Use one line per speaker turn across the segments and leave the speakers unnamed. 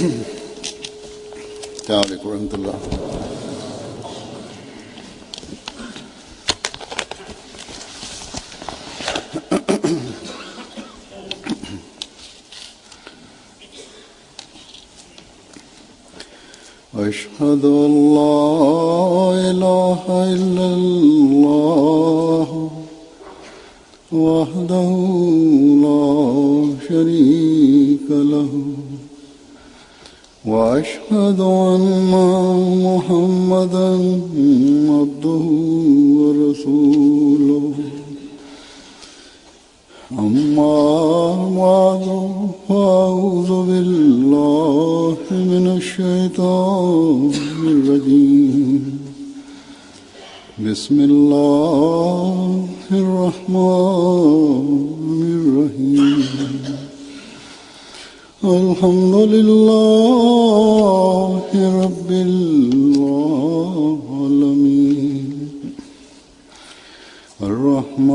अस्सलाम वालेकुम रहमतुल्लाह। أشهد أن لا إله إلا الله وحده لا شريك له وأشهد أن محمدا عبده ورسوله أما بعد فأعوذ بالله من الشيطان الرجيم بسم الله الرحمن الرحيم الحمد لله رب العالمين الرحمن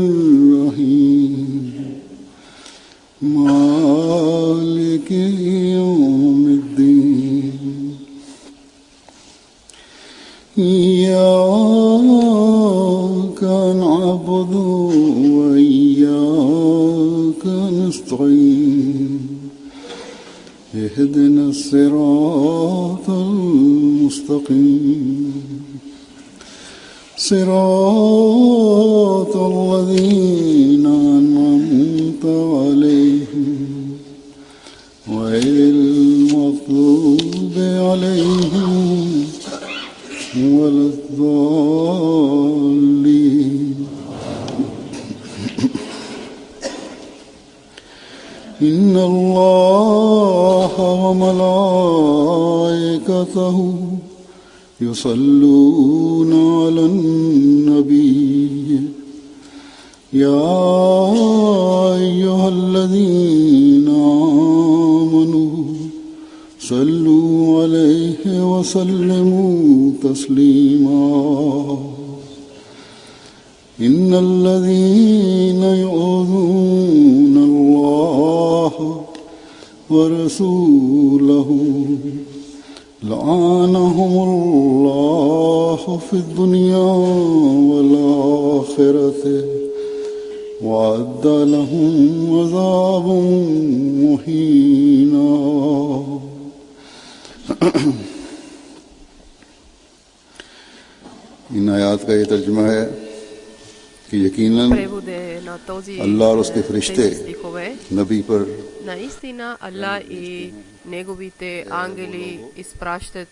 الرحيم مالك يوم الدين إياك نعبد وإياك نستعين اهدنا الصراط المستقيم صراط الذين أنعمت عليهم غير المغضوب عليهم ولا الضالين. إن الله وملائكته يصلون على النبي يا أيها الذين آمنوا صلوا عليه وسلموا تسليما. إن الذين يؤذون الله ورسوله لعنهم الله في الدنيا والآخرة وأعد لهم عذابا مهينا. इन आयात का ये तर्जुमा है कि यकीनन अल्लाह और उसके फरिश्ते नबी पर
Наистина Allah и неговите ангели изпращат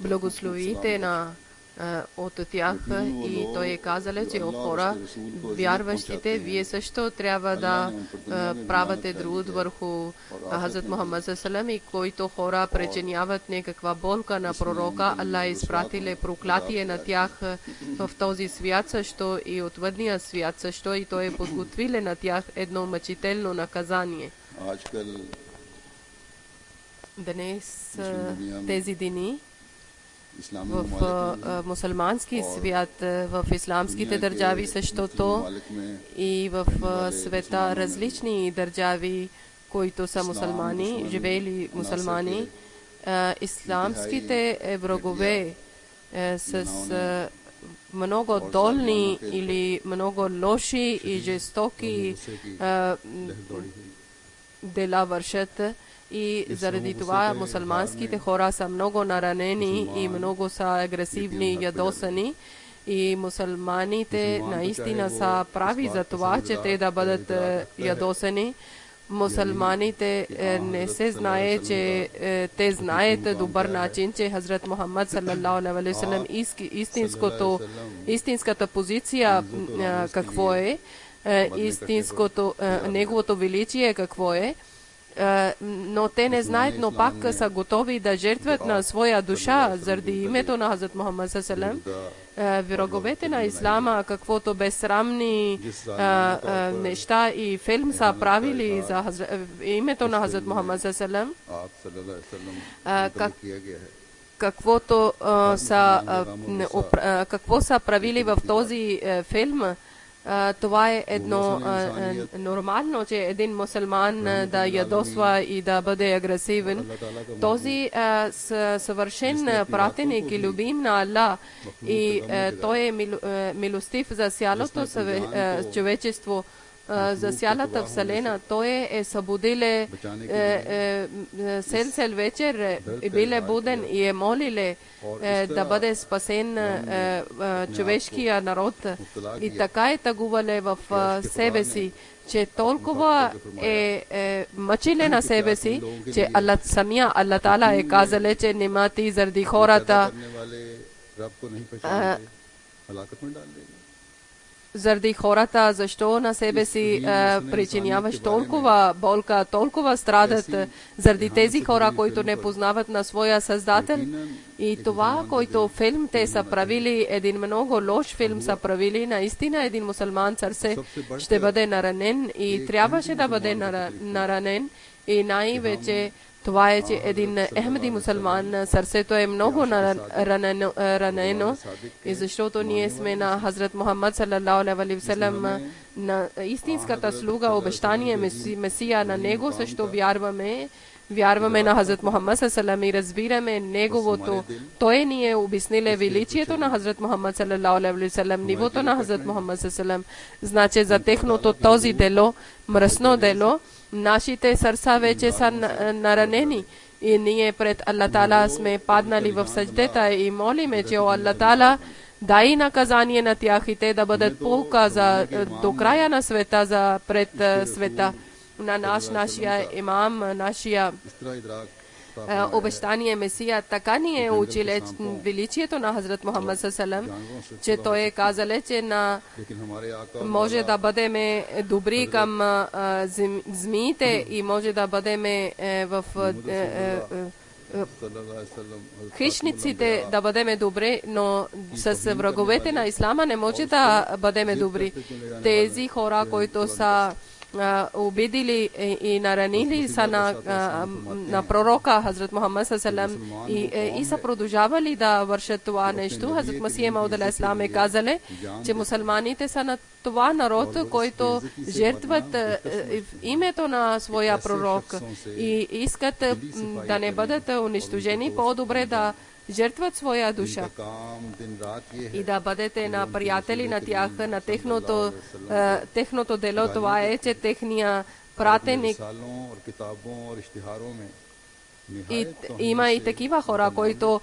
благословите от тях и той е казал, че хора, вярващите, вие също трябва да правите труд върху Хазрат Мухаммад салам, и които хора причиняват някаква болка на пророка, Аллах изпратиле проклятие на тях в този свят също и отвъдния свят също, и той е подготвиле на тях едно мъчително наказание. Днес тези дни в мусулмански свят, в исламските държави същото и в света различни държави, които са мусулмани, живеели мусулмани, исламските врагове с много долни или много лоши и жестоки дела вършат. И заради това мусулманските хора са много наранени и много са агресивни и ядосани. И мусулманите наистина са прави за това, че те да бъдат ядосани. Мусулманите не се знае, че те знаят добър начин, че Хазрат Мухаммад саллаллаху алейхи ва саллям истинската позиция какво е, неговото величие какво е. Но те не знаят, но пак са готови да жертват на своя душа заради името на Хазрат Мухаммад саллаллаху алейхи ва саллям. Враговете на ислама, каквото безсрамни неща и филм са правили за името на Хазрат Мухаммад саллаллаху алейхи ва саллям, какво са правили в този филм, Това е едно нормално, че един мусулман да ядосва и да бъде агресивен. Този съвършен пратеник и любим на Аллах и той е милостив за цялото човечество, за цялата вселена. Той е събудиле цел вечер, биле буден и е молиле да бъде спасен човешкия народ. И така е тъгувале в себе си, че толкова е мъчиле на себе си, че самия Аллах Таала е казале, че нема ти заради хората заради хората, защо на себе си причиняваш толкова болка, толкова страдат заради тези хора, които не познават на своя Създател. И това, който филм те са правили, един много лош филм са правили, наистина един мусулман сърце ще бъде наранен и трябваше да бъде наранен. И най-вече това е, че един Ахмади мусулман сърцето е много ранено, и защото ние сме на Хазрат Мухаммад салалаху алейхи ва салям, на истинската слуга, обещание Месия, на него също вярваме. Вярваме на Хазрат Мухаммад салалаху и разбираме неговото. Той ни е обяснил величието на Хазрат Мухаммад салалаху алейхи ва салям, нивото на Хазрат Мухаммад салалаху алейхи ва салям. Значи за техното този дело, мръсно дело, нашите сърца вече са наранени и ние пред Аллах Таала сме паднали в садждета и молиме, че о Аллах Таала, дай наказание на тях и те да бъдат полка до края на света, пред света. На нашия имам, нашия обещание Месия, така ни е училе величието на Хазрат Мухаммад салалаху, че той е казал, че може да бъдем добри към змиите и може да бъдем в хищниците, да бъдем добри, но с враговете на Ислама не може да бъдем добри. Тези хора, които са обидили и наранили са на пророка Хазрат Мухаммад салалаху и са продължавали да вършат това нещо. Хазрат Масих Мауд алейхи салам е казале, че мусулманите са на това народ, който жертват в името на своя пророк и искат да не бъдат унищожени, по-добре да жертват своя душа и да бъдете на приятели на тях, на техното дело. Това е, че техния пратеник и има и такива хора, които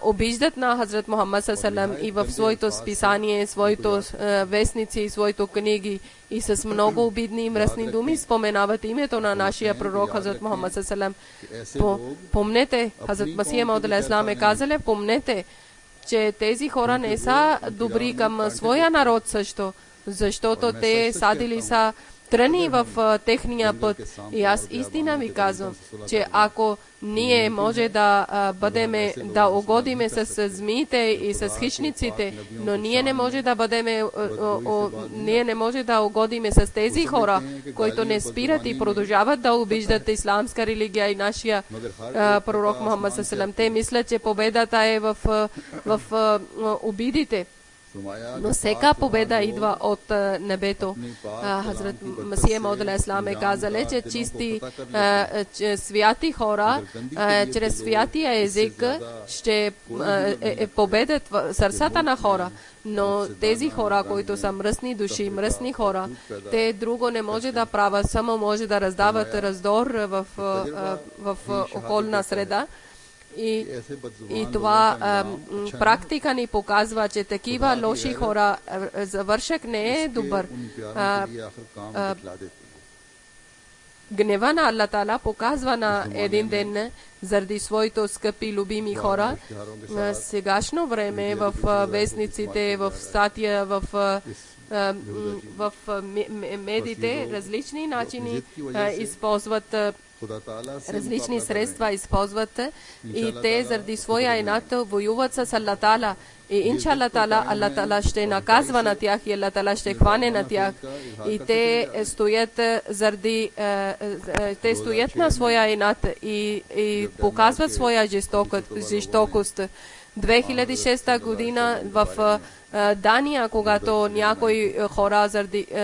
обиждат на Хазрат Мухаммад салалаху и в своето списание, своето вестници, своето книги и с много обидни и мръсни думи споменават името на нашия пророк Хазрат Мухаммад салалаху. Помнете, Хазрат Масих Мауд алейхи салам е казале, помнете, че тези хора не са добри към своя народ също, защото те садили са тръни в техния път. И аз истина ви казвам, че ако ние може да бъдем, да угодиме с змиите и с хищниците, но ние не може да бъдем, ние не може да угодиме с тези хора, които не спират и продължават да обиждат исламска религия и нашия пророк Мухаммад салалаху. Те мислят, че победата е в обидите. Но всяка победа идва от небето. Хазрат Масих Мауд алейхи салам е казале, че чисти святи хора чрез святия език ще победят сърцата на хора. Но тези хора, които са мръсни души, мръсни хора, те друго не може да правят, само може да раздават раздор в околна среда. И това практика ни показва, че такива лоши хора завършък не е добър. Гнева на Аллах Таала показва на един ден заради своите скъпи любими хора. В сегашно време в вестниците, в статия, в медиите различни начини използват, различни средства използват и те заради своя инат воюват с Аллах Таала. И иншаллах Таала, Аллах Таала ще наказва на тях и Аллах Таала ще хване на тях. И те стоят заради, те стоят на своя инат и показват своя жестокост. 2006 година в Дания, когато някои хора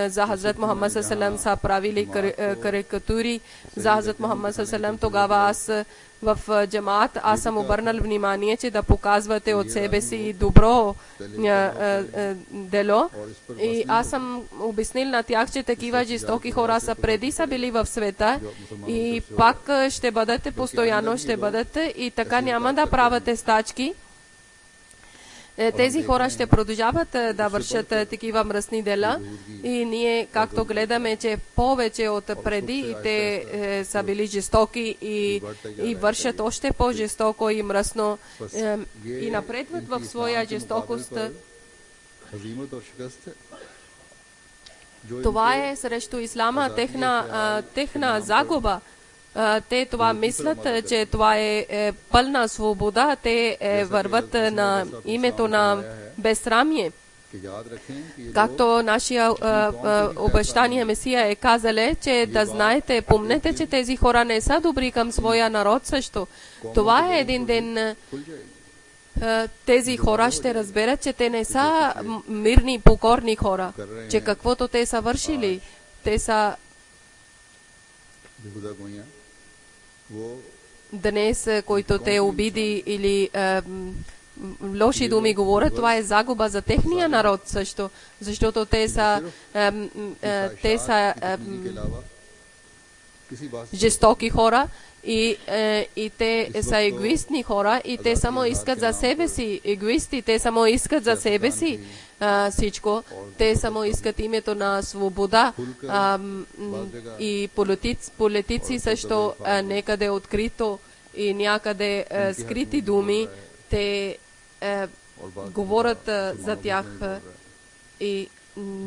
за Хазрат Мухаммад ﷺ са правили карикатури за Хазрат Мухаммад ﷺ, тогава аз в джамаат аз съм обърнал внимание, че да показвате от себе си добро дело. И аз съм обяснил на тях, че такива жестоки хора са преди са били в света и пак ще бъдете, постоянно ще бъдете и така няма да правите стачки. Тези хора ще продължават да вършат такива мръсни дела и ние както гледаме, че повече от преди те са били жестоки и вършат още по-жестоко и мръсно и напредват в своя жестокост. Това е срещу ислама техна загуба. Те това мислят, че това е пълна свобода. Те върват на името на безсрамие. Както нашия обещания Месия е казале, че да знаете, помнете, че тези хора не са добри към своя народ също. Това е един ден. Тези хора ще разберат, че те не са мирни, покорни хора, че каквото те са вършили, те са днес, които те обиди или лоши думи говорят, това е загуба за техния народ също, защото те са жестоки хора и те са егоистни хора и те само искат за себе си, егоисти, те само искат за себе си всичко, те само искат името на свобода и политици също некъде открито и някъде скрити думи, те говорят за тях и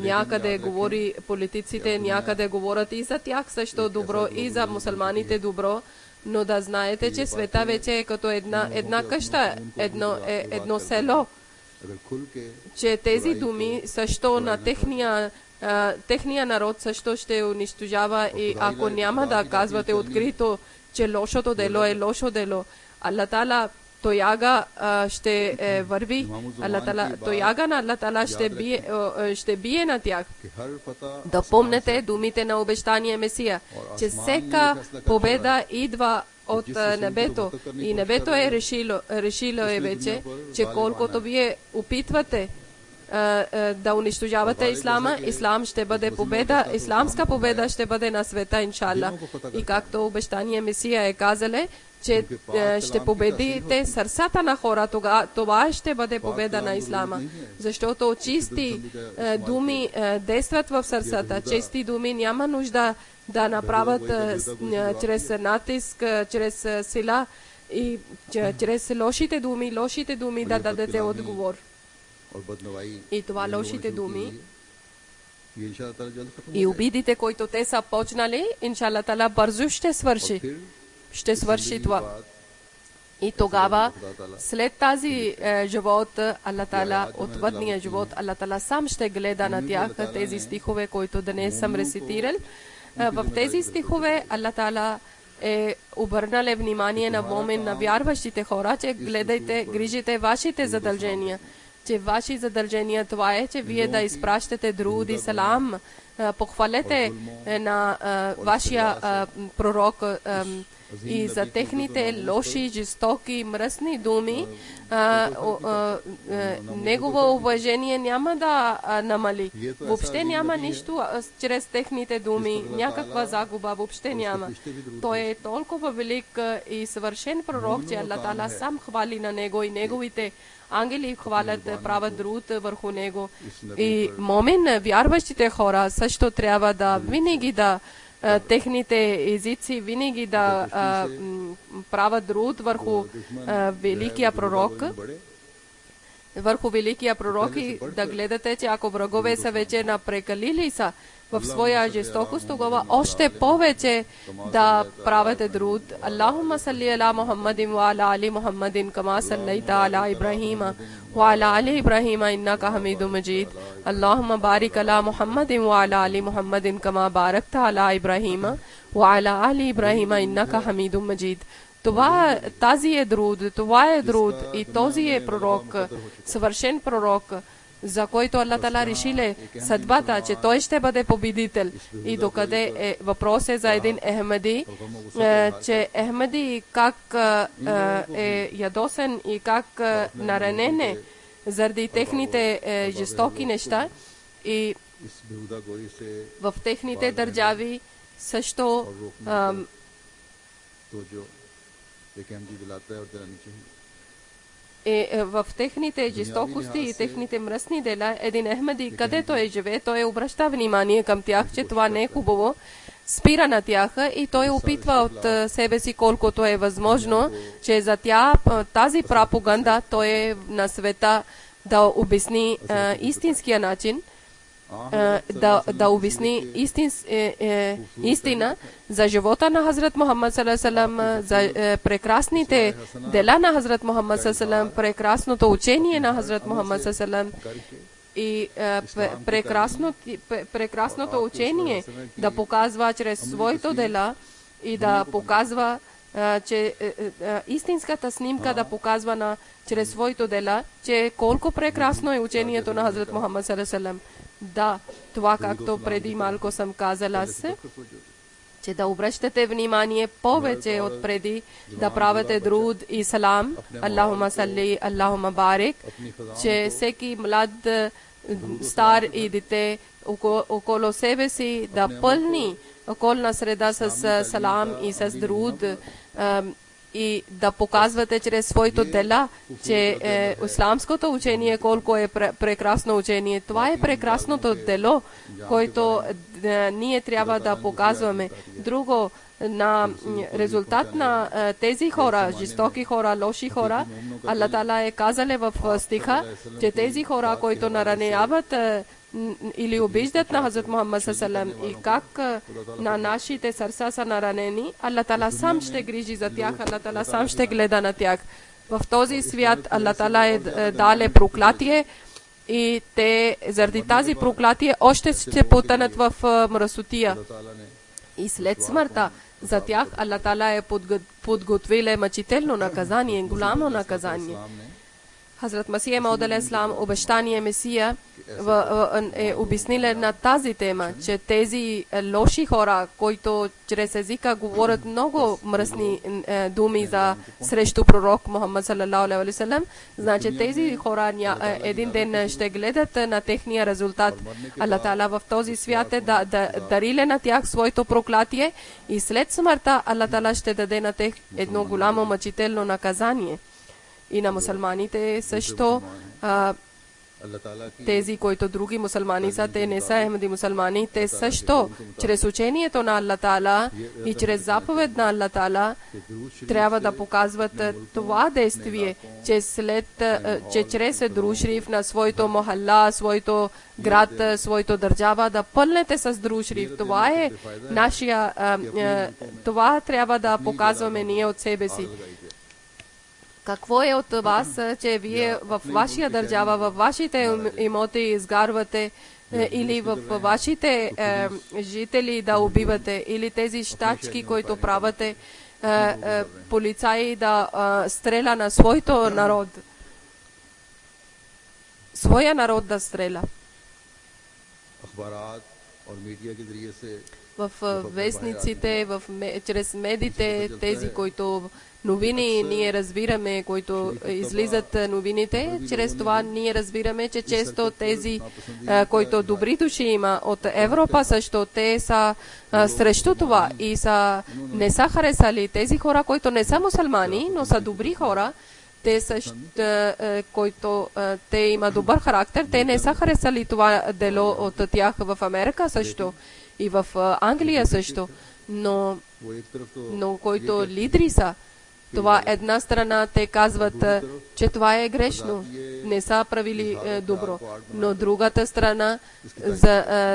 някъде говори политиците, някъде говорят и за тях също добро, и за мусулманите добро, но да знаете, че света вече е като една къща, едно село, че тези думи също на техния народ също ще унищожава и ако няма да казвате открито, че лошото дело е лошо дело, Аллах Таала тояга ще върви, тояга на Аллах Таала ще бие на тях. Да помнете думите на обещания Месия, че всяка победа идва от небето и небето е решило вече, че колкото вие опитвате да унищожавате ислама, ислам ще бъде победа, исламска победа ще бъде на света, иншалла. И както обещания Месия е казале, че ще победите сърцата на хора, това ще бъде победа на ислама. Защото чисти думи действат в сърцата. Чисти думи няма нужда да направят чрез натиск, чрез сила и чрез лошите думи да дадете отговор. И това лошите думи и обидите, които те са почнали, иншалла Таала бързо ще свърши това. И тогава, след тази живот, Аллах Таала, отвъдния живот, Аллах Таала сам ще гледа на тях, тези стихове, които днес съм рецитирал. В тези стихове Аллах Таала е обърнал внимание на момент на вярващите хора, че гледайте, грижите вашите задължения. Че ваши задължения това е, че вие да изпращате друд и салам, похвалете на вашия пророк и за техните лоши, жестоки, мръсни думи, негово уважение няма да намали. Въобще няма нищо чрез техните думи, някаква загуба въобще няма. Той е толкова велик и съвършен пророк, че Аллах Таала сам хвали на него и неговите ангели хвалят, правят труд върху него. И момент, вярващите хора също трябва да винаги да техните езици винаги да правят труд върху великия пророк. Върху великия пророк и да гледате, че ако врагове са вече напрекалили са в своя жестокост, тогава още повече да правите труд. Аллахумма салли ала Мухаммадин ва ала али Мухаммадин кама саллайта ала Ибрахима ва ала али Ибрахима иннака хамидум маджид. Аллахумма барик ала Мухаммадин ва ала али Мухаммадин кама баракта ала Ибрахима ва ала али Ибрахима иннака хамидум маджид. Тази е труд, това е труд и този е пророк, съвършен пророк. за който Аллах Тала решили съдбата, че той ще бъде победител. И докъде въпрос е за един Ахмади, че Ахмади как е ядосен и как наранен е заради техните жестоки неща и в техните държави също в техните жестокости и техните мръсни дела, един Ахмади, където живее, той обръща внимание към тях, че това не е хубаво, спира на тях и той опитва от себе си колкото е възможно, че за тази пропаганда той е на света да обясни истинския начин, да обясни истина за живота на Хазрат Мухаммад саллаллаху, за прекрасните дела на Хазрат Мухаммад саллаллаху, прекрасното учение на Хазрат Мухаммад саллаллаху и прекрасното учение да показва чрез своите дела и да показва, че истинската снимка да показва чрез своите дела, че колко прекрасно е учението на Хазрат Мухаммад саллаллаху. Да, това както преди малко съм казала се, че да обръщате внимание повече от преди, да правите друд и салам, Аллахума салли, Аллахума барик, че всеки млад, стар и дете около себе си да пълни околна среда с салам и с друд, и да показвате чрез своите дела, че исламското учение колко е прекрасно учение. Това е прекрасното дело, което ние трябва да показваме. Друго, на резултат на тези хора, жестоки хора, лоши хора, Аллах Тала е казали в стиха, че тези хора, които нараняват или обиждат на Хазрат Мухаммад саллаллаху и как на нашите сърца са наранени, Аллах Тала сам ще грижи за тях, Аллах Тала сам ще гледа на тях. В този свят Аллах Тала е дале проклятие и те заради тази проклятие още ще потънат в мръсотия. И след смъртта за тях Аллах Тала е подготвил мъчително наказание, голямо наказание. Хазрат Масия Мауд алейхиссалам, обещания Месия, е обяснил на тази тема, че тези лоши хора, които чрез езика говорят много мръсни думи срещу пророк Мухаммад саллаллаху алейхи ва саллям, значи тези хора един ден ще гледат на техния резултат. Аллах Тала в този свят е дарили на тях своето проклятие и след смъртта Аллах Тала ще даде на тях едно голямо мъчително наказание. И на мусулманите също, тези, които други мусулмани са, те не са Ахмади мусулмани, те също, чрез учението на Аллах Тала и чрез заповед на Аллах Тала, трябва да показват това действие, че чрез друж шриф на своето мохалла, своето град, своето държава, да пълнете с друж шриф. Това е нашия, това трябва да показваме ние от себе си. Какво е от вас, че вие в вашия държава, в вашите имоти изгарвате или в вашите жители да убивате, или тези щачки, които правите, полицаи да стреля на своето народ. Своя народ да стреля. В вестниците, чрез медиите, тези, които новини ние разбираме, които излизат новините, чрез това ние разбираме, че често тези, които добри души има от Европа също, те са срещу това и не са харесали тези хора, които не са мусулмани, но са добри хора, те също, които те има добър характер, те не са харесали това дело от тях в Америка също и в Англия също, но които лидери са, това една страна те казват, че това е грешно, не са правили добро, но другата страна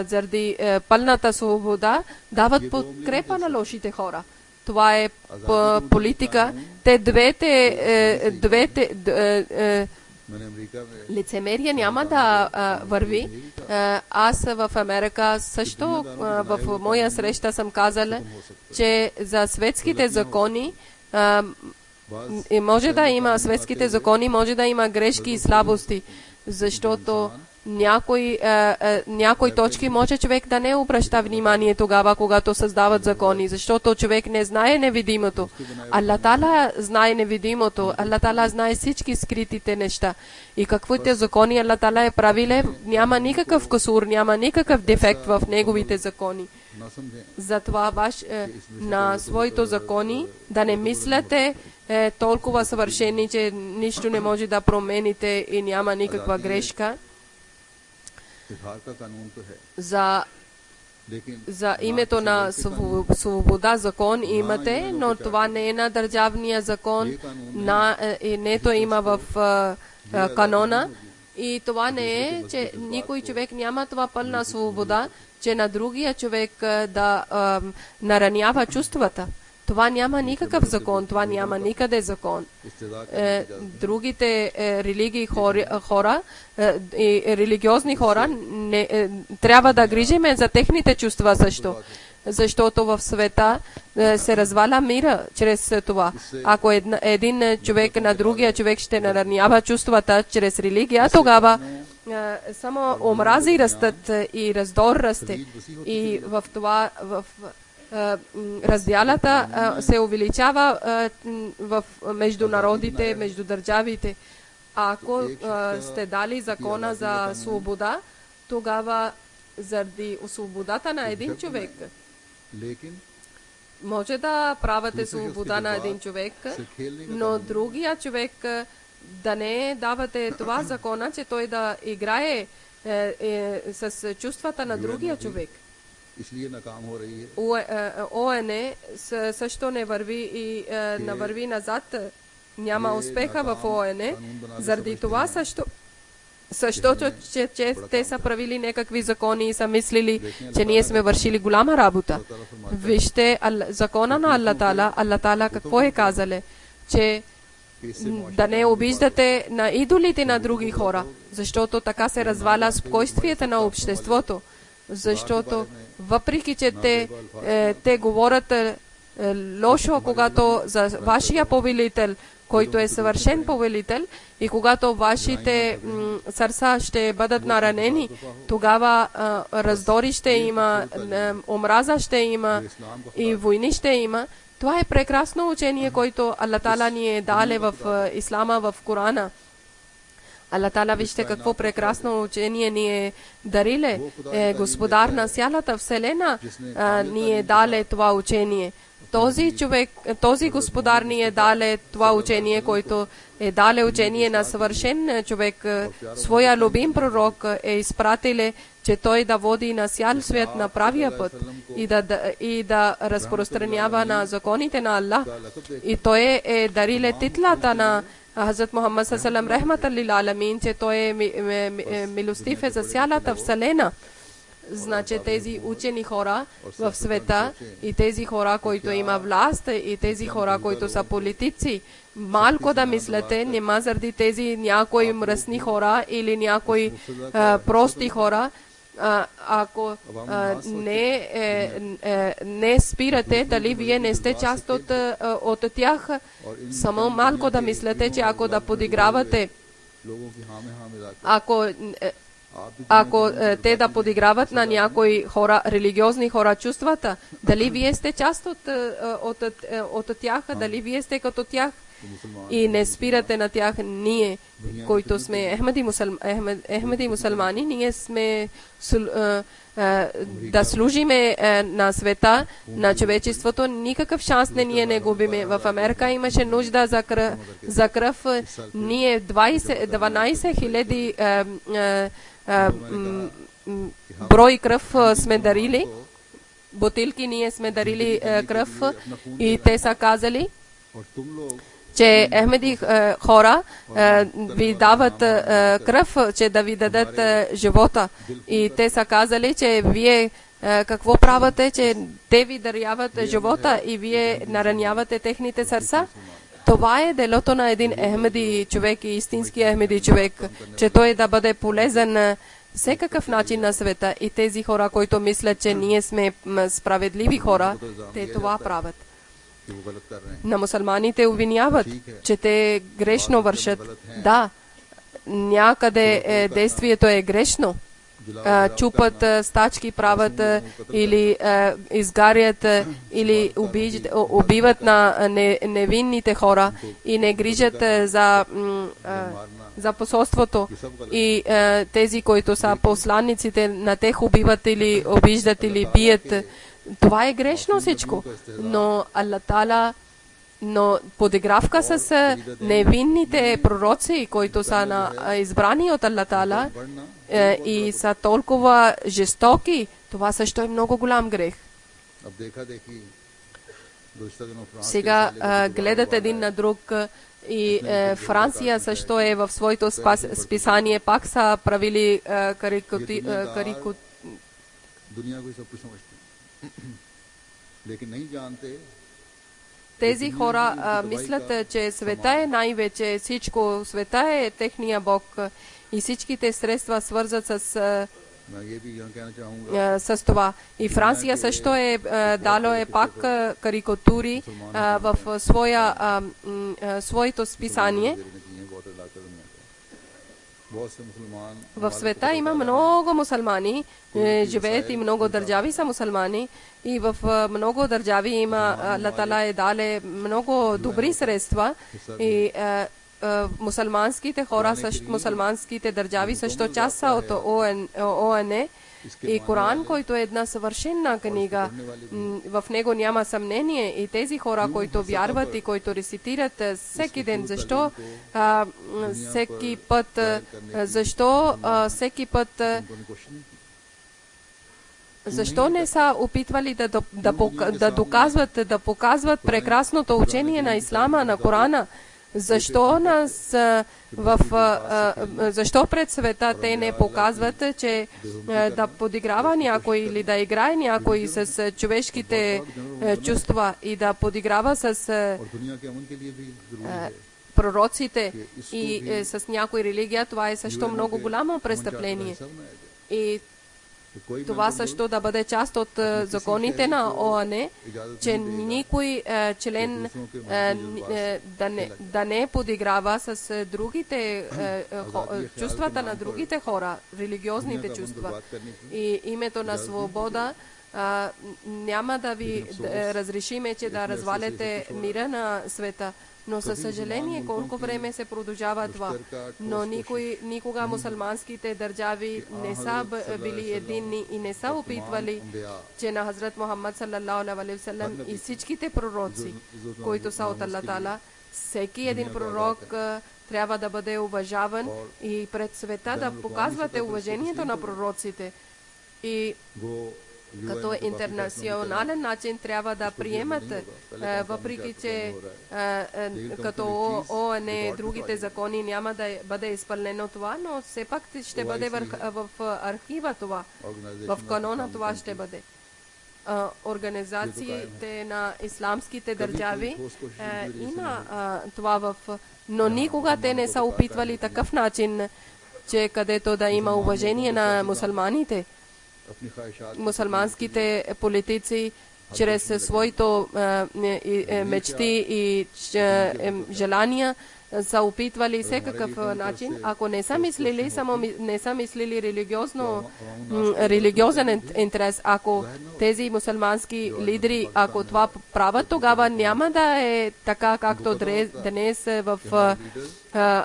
заради пълната свобода дават подкрепа на лошите хора. Това е политика. Те двете лицемерие няма да върви. Аз в Америка също в моя среща съм казала, че за светските закони може да има светските закони, може да има грешки и слабости, защото някои точки може човек да не обръща внимание тогава, когато създават закони, защото човек не знае невидимото. Аллах Таала знае невидимото, Аллах Таала знае всички скритите неща. И каквито закони Аллах Таала е правиле, няма никакъв кусур, няма никакъв дефект в неговите закони. Затова на своите закони да не мислете толкова съвършени, че нищо не може да промените и няма никаква грешка. За името на свобода закон имате, но това не е на държавния закон, нето има в канона. И това не е, че никой човек няма това пълна свобода, че на другия човек да наранява чувствата. Това няма никакъв закон, това няма никъде закон. Другите религии хора и религиозни хора трябва да грижиме за техните чувства също. Защото в света се разваля мира чрез това. Ако един човек на другия човек ще наранява чувствата чрез религия, тогава само омрази растат и раздор расте. И в това разделата се увеличава между народите, между държавите. Ако сте дали закона за свобода, тогава заради свободата на един човек може да правите свобода на един човек, но другия човек да не давате това закона, че той да играе с чувствата на другия човек. ООН също не върви и не върви назад, няма успеха в ООН, заради това защото че те са правили някакви закони и са мислили, че ние сме вършили голяма работа. Вижте закона на Аллах Таала какво е казале, че да не обиждате на идолите на други хора, защото така се разваля спокойствието на обществото. Защото въпреки, че те говорят лошо, когато за вашия повелител, който е съвършен повелител, и когато вашите сърца ще бъдат наранени, тогава раздори ще има, омраза ще има и войни ще има. Това е прекрасно учение, което Аллах Таала ни е дале в Ислама, в Корана. Аллах Таала, вижте какво прекрасно учение ни е дариле. Господар на цялата вселена ни е дале това учение. Този господар ни е дале това учение, който е дале учение на съвършен човек. Своя любим пророк е изпратиле, че той да води на цял свят на правия път и да разпространява на законите на Аллах. И той е дариле титлата на Хазрат Мухаммад саллаллаху алейхи рахматан лил аламин, че той е милостив за цялата вселена. Значи тези учени хора в света и тези хора, които има власт, и тези хора, които са политици, малко да мислете, нема заради тези някои мръсни хора или някои прости хора, ако не спирате, дали вие не сте част от тях, само малко да мислете, че ако да подигравате, ако те да подиграват на някои хора, религиозни хора чувствата, дали вие сте част от тях, дали вие сте като тях и не спирате на тях. Ние, които сме Ахмеди мусулмани, ние сме да служиме на света, на човечеството, никакъв шанс ние не губиме. В Америка имаше нужда за кръв. Ние 12 000 брой кръв сме дарили, бутилки ние сме дарили кръв и те са казали, че Ахмеди хора ви дават кръв, че да ви дадат живота. И те са казали, че вие какво правите, че те ви даряват живота и вие наранявате техните сърца. Това е делото на един Ахмеди човек и истински Ахмеди човек, че той да бъде полезен на всекакъв начин на света. И тези хора, които мислят, че ние сме справедливи хора, те това правят. На мусулманите обвиняват, че те грешно вършат. Да, някъде действието е грешно, чупат стачки, правят или изгарят или убиват на невинните хора и не грижат за посолството и тези, които са посланниците, на тях убиват или обиждат или бият. Това е грешно всичко. Но Аллах Таала, но подигравка с невинните пророци, които са избрани от Аллах Таала и са толкова жестоки, това също е много голям грех. Сега гледат един на друг и Франция също е в своето списание, пак са правили тези хора мислят, че света е най-вече всичко, света е техния Бог и всичките средства свързат с това. И Франция също е дало пак карикатури в своето списание. В света има много мусулмани, живеят и много държави са мусулмани и в много държави има Аллах Таала е дале много добри средства и мусулманските хора, мусулманските държави също част са от ООН и Коран, който е една съвършена книга, в него няма съмнение и тези хора, които вярват и които рецитират всеки ден, защо защо не са опитвали да показват прекрасното учение на Ислама, на Корана? Защо пред света те не показват, че да подиграва някой или да играе някой с човешките чувства и да подиграва с пророците и с някой религия? Това е също много голямо престъпление. И това също да бъде част от законите на ООН, че никой член да не подиграва с другите чувствата на другите хора, религиозните чувства. И името на свобода няма да ви разрешиме, че да разваляте мира на света. Но със съжаление, колко време се продължава това. Но никога мусулманските държави не са били единни и не са опитвали, че на Хазрат Мухаммад саллаллаху алейхи ва саллям и всичките пророци, които са от Аллах Таала, всеки един пророк трябва да бъде уважаван и пред света да показвате уважението на пророците. И като интернационален начин трябва да приемат, въпреки че като ООН другите закони няма да бъде изпълнено това, но все пак ще бъде в архива това, в канона това ще бъде. Организациите на исламските държави има това но никога те не са опитвали такъв начин, че където да има уважение на мусулманите. Мусулманските политици чрез своите мечти и желания са опитвали всекакъв начин. Ако не са мислили, не са мислили религиозен интерес, ако тези мусулмански лидери, ако това правят, тогава няма да е така, както днес в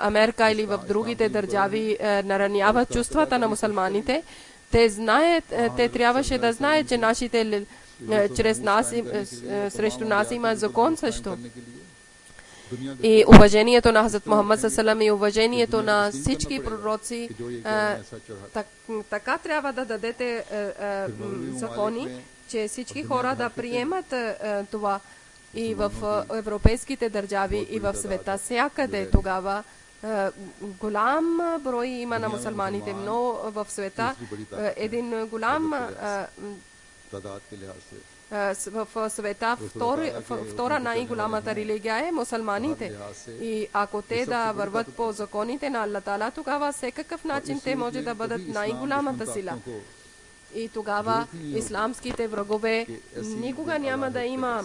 Америка или в другите държави нараняват чувствата на мусулманите. Те трябваше да знаят, че нашите чрез нас срещу нас има закон също. И уважението на Хазрат Мухаммад саллаллаху и уважението на всички пророци, така трябва да дадете закони, че всички хора да приемат това и в европейските държави и в света всякъде тогава. Голям брой има на мусулманите, но в света един голям в света втора най-голямата религия е мусулманите. И ако те да върват по законите на Аллах Таала, тогава всекакъв начин те може да бъдат най-голямата сила. И тогава исламските врагове никога няма да има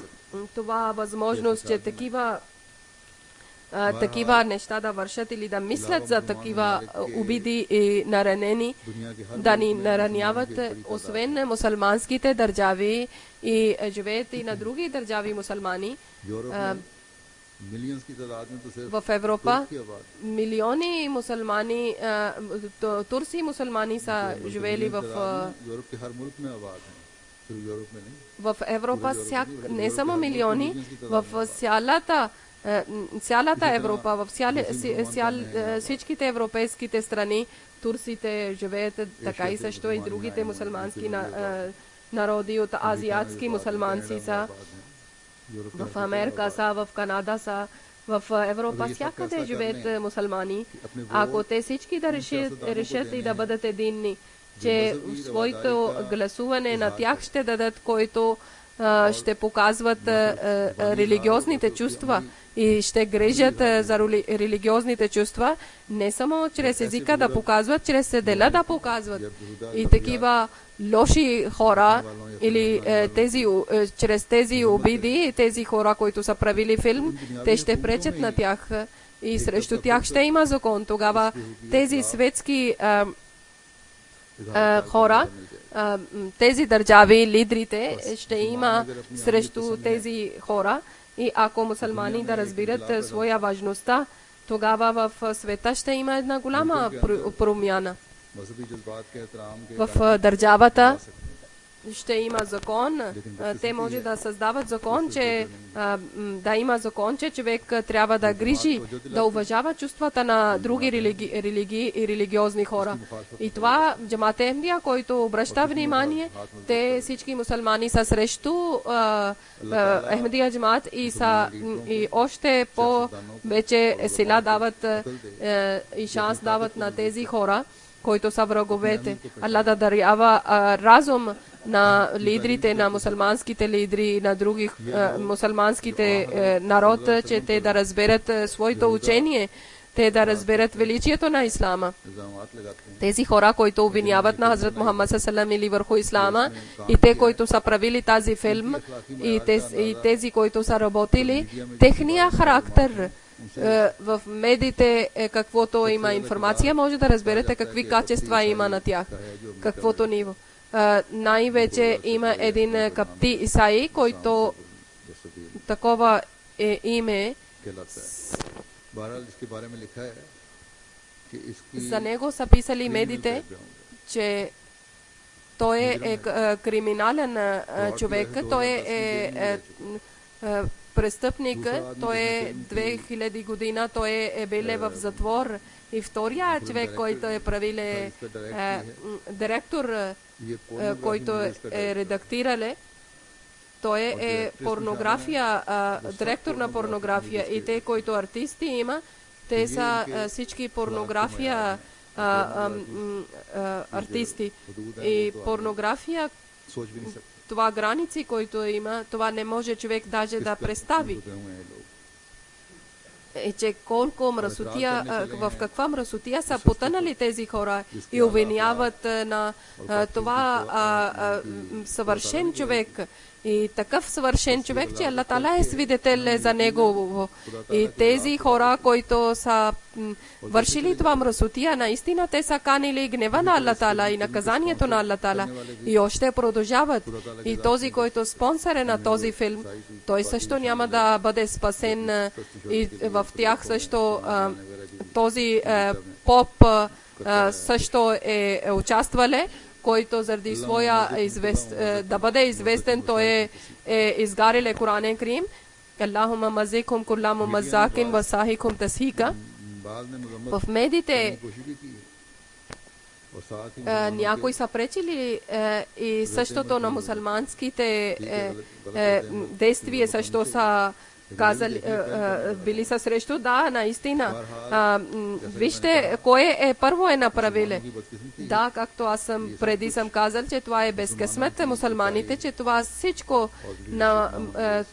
това възможност, че такива такива неща да вършат или да мислят за такива убиди и наранени, да ни нараняват, освен мусулманските държави и живеят и на други държави мусулмани. В Европа милиони мусулмани, турци мусулмани са живели в Европа, не само милиони, в цялата Европа, в всичките европейските страни, турците живеят така и също и другите мусулмански народи от азиатски мусулманци са. В Америка са, в Канада са, в Европа всякъде живеят мусулмани. Ако те всички да решат и да бъдат единни, че своето гласуване на тях ще дадат, който ще показват религиозните чувства и ще грижат за религиозните чувства, не само чрез езика да показват, чрез дела да показват. И такива лоши хора или чрез тези обиди, тези хора, които са правили филм, те ще пречат на тях и срещу тях ще има закон. Тогава тези светски хора, тези държави, лидерите, ще има срещу тези хора. И ако мусулмани да разбират своя важността, тогава в света ще има една голяма промяна. В държавата ще има закон. Те може да създават закон, че да има закон, че човек трябва да грижи, да уважава чувствата на други религии и религиозни хора. И това Джамат Ахмадия, който обръща внимание, те всички мусулмани са срещу Ахмадия Джамат и още по-вече сила дават и шанс дават на тези хора, които са враговете. Аллах да дарява разум на лидерите, на мусулманските лидери, на други мусулманските народ, че те да разберат своето учение, те да разберат величието на ислама. Тези хора, които обвиняват на Хазрат Мухаммад салалам или върху ислама, и те, които са правили тази филм, и тези, които са работили, техния характер в медиите, каквото има информация, може да разберете какви качества има на тях, каквото ниво. Най-вече има един Капти Исаи, който такова име. За него са писали медиите, че той е криминален човек, той е престъпник, той е 2000 година, той е бил в затвор. И втория човек, който е правил директор, който е редактирал, той е порнография, директор на порнография. И те, които артисти има, те са всички порнография артисти. И порнография, това граници, които има, това не може човек даже да представи. Че колко мръсотия, в каква мръсотия са потънали тези хора и обвиняват на това съвършен човек. И такъв съвършен човек, че Аллах Таала е свидетел за него. И тези хора, които са вършили това мръсотия, наистина те са канили гнева на Аллах Таала и наказанието на Аллах Таала. И още продължават. И този, който спонсор е на този филм, той също няма да бъде спасен. И в тях също този поп също е участвал, който заради своя да бъде известен, той е изгарил Коранен Крим. Аллахума мазикум кулла мумазакин ва сахикум тасхика. В медиите някои са пречили и същото на мусулманските действия също са казали, били са срещу, да, наистина. Вижте, кое е първо е направили. Да, както аз преди съм казал, че това е безкъсмет мусулманите, че това всичко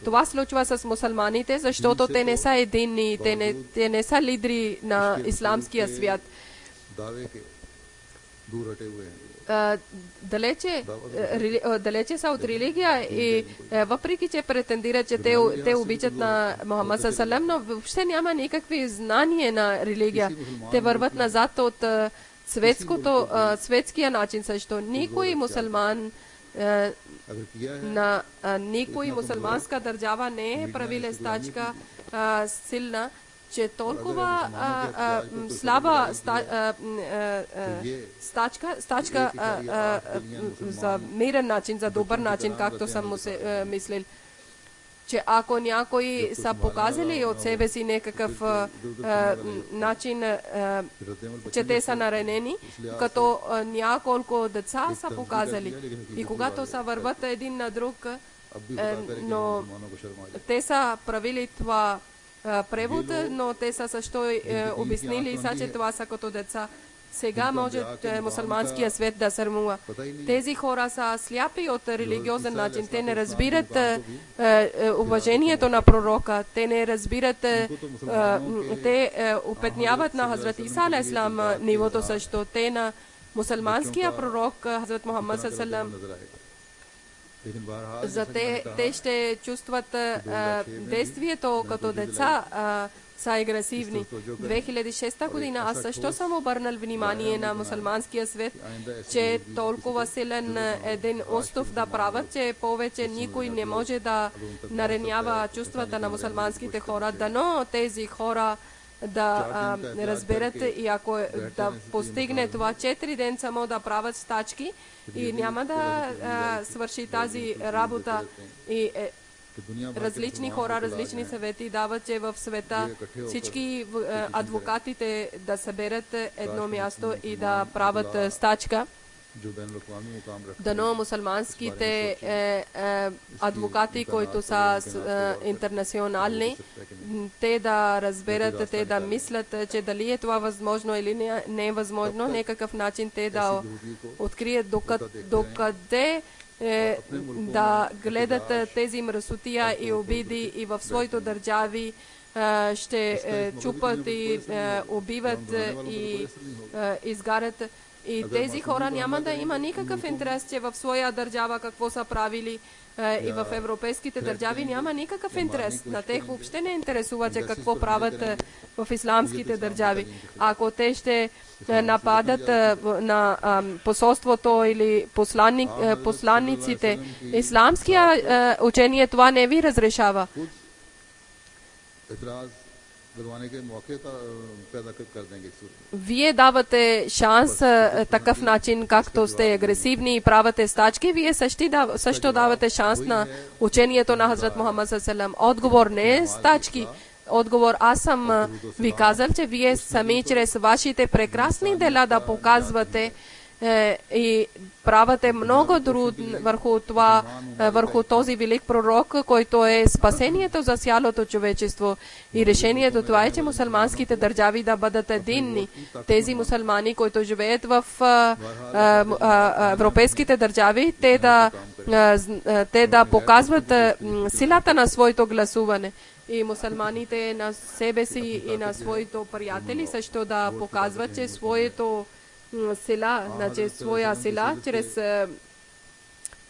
това случва с мусулманите, защото те не са единни, те не са лидери на исламския свят. далече са от религия и въпреки, че претендират, че те обичат на Мухаммад салалалаху, но въобще няма никакви знания на религия. Те върват назад от светския начин също. Никой мусулман на никой мусулманска държава не е правила стачка силна, че толкова слаба стачка за мирен начин, за добър начин, както съм мислил, че ако някои са показали от себе си някакъв начин, че те са наранени, като няколко деца са показали. И когато са върват един на друг, но те са правили това превод, но те са също обяснили, че това са като деца. Сега може мусулманския свет да сърмува. Тези хора са сляпи от религиозен начин. Те не разбират уважението на пророка. Те не разбират, те опетняват на Хазрат Иса алейхиссалам нивото също. Те на мусулманския пророк Хазрат Мухаммад салалалаху за те ще чувстват действието като деца са агресивни. 2006 година аз също съм обърнал внимание на мусулманския свет, че толкова силен един устав да правят, че повече никой не може да наранява чувствата на мусулманските хора. Дано тези хора да разберат и ако да постигне това 4 ден само да правят стачки и няма да свърши тази работа и различни хора, различни съвети дават, че в света всички адвокатите да съберат едно място и да правят стачка. Дано мусулманските адвокати, които са интернационални, те да разберат, те да мислят, че дали е това възможно или не е възможно, някакъв начин те да открият докъде да гледат тези мръсотия и обиди и в своите държави ще чупат и убиват и изгарят. И тези хора няма да има никакъв интерес, че в своя държава какво са правили и в европейските държави няма никакъв интерес. На тях въобще не интересува, че какво правят в исламските държави. Ако те ще нападат на посолството или посланниците, исламския учение това не ви разрешава. Вие давате шанс такъв начин, както сте агресивни и правите стачки, вие също давате шанс на учението на Хазрат Мухаммад салалалаху. Отговор не е стачки. Отговор аз съм ви казал, че вие сами чрез вашите прекрасни дела да показвате и правите много труд върху този велик пророк, който е спасението за цялото човечество. И решението това е, че мусулманските държави да бъдат единни. Тези мусулмани, които живеят в европейските държави, те да показват силата на своето гласуване. И мусулманите на себе си и на своите приятели също да показват, че своето сила, значи своя сила, чрез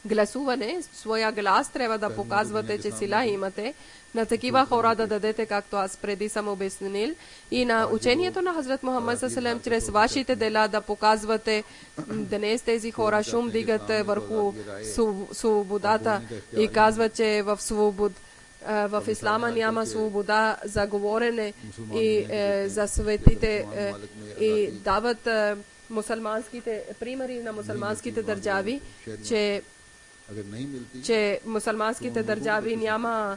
гласуване, своя глас трябва да показвате, че сила имате. На такива хора да дадете, както аз преди съм обяснил. И на учението на Хазрат Мухаммад салалалаху, чрез вашите дела да показвате, днес тези хора шум дигат върху свободата и казват, че в ислама няма свобода за говорене и за светите и дават мусулманските примери на мусулманските държави, че мусулманските държави няма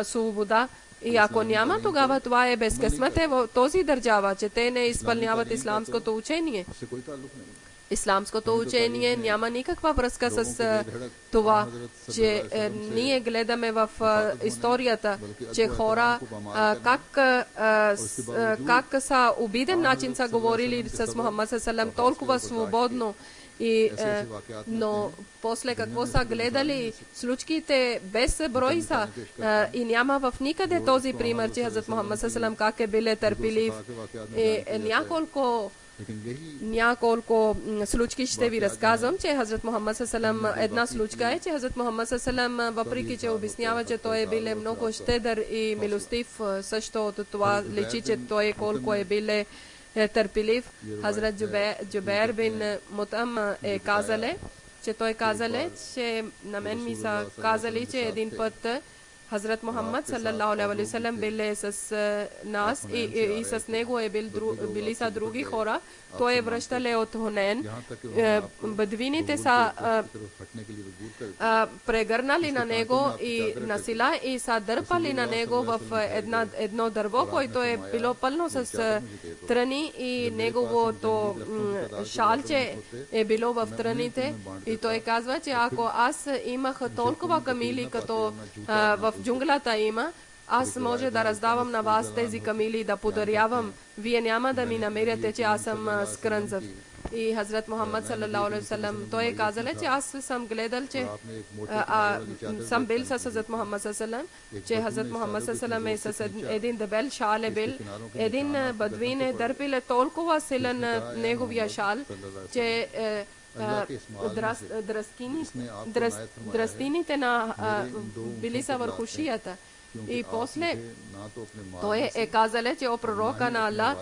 свобода. И ако няма, тогава това е безкъсмет в този държава, че те не изпълняват исламското учение. Исламското учение няма никаква връзка с това, че ние гледаме в историята, че хора как са обиден начин са говорили с Мухаммад салалалаху толкова свободно. Но после какво са гледали, случките без брой са и няма в никъде този пример, че Хазрат Мухаммад салалалаху как е бил търпелив. Няколко Няколко случки ще ви разказвам, че Хазрат Мухаммад Салалалаху алейхи ва салям, една случка е, че Хазрат Мухаммад Салалалаху алейхи ва салям, въпреки че обяснява, че той е бил много щедър и милостив, също от това личи, че той колко е бил търпелив. Хазрат Джубейр бин Мутам е казале, че той казале, че на мен ми са казали, че един път Хазрат Мухаммад саллалаху алейхи ва салям бил с нас и с него били са други хора. Той е връщале от Хунейн. Бедвините са прегърнали на него и на сила и са дърпали на него в едно дърво, което е било пълно с тръни и неговото шалче е било в тръните. И той казва, че ако аз имах толкова камили, като в джунглата има, аз може да раздавам на вас тези камили и да подарявам. Вие няма да ми намерите, че аз съм скрънзав. И Хазрат Мухаммад саллалаху алейхи ва салям, той е казал, че аз съм гледал, че съм бил с Хазрат Мухаммад саллалаху алейхи ва салям, че Хазрат Мухаммад саллалаху алейхи ва салям е с един дебел шал е бил. Един бадвин е дърпил толкова силен неговия шал, че драстините на били са върху шията. И после той е казал, че о пророка на Аллах,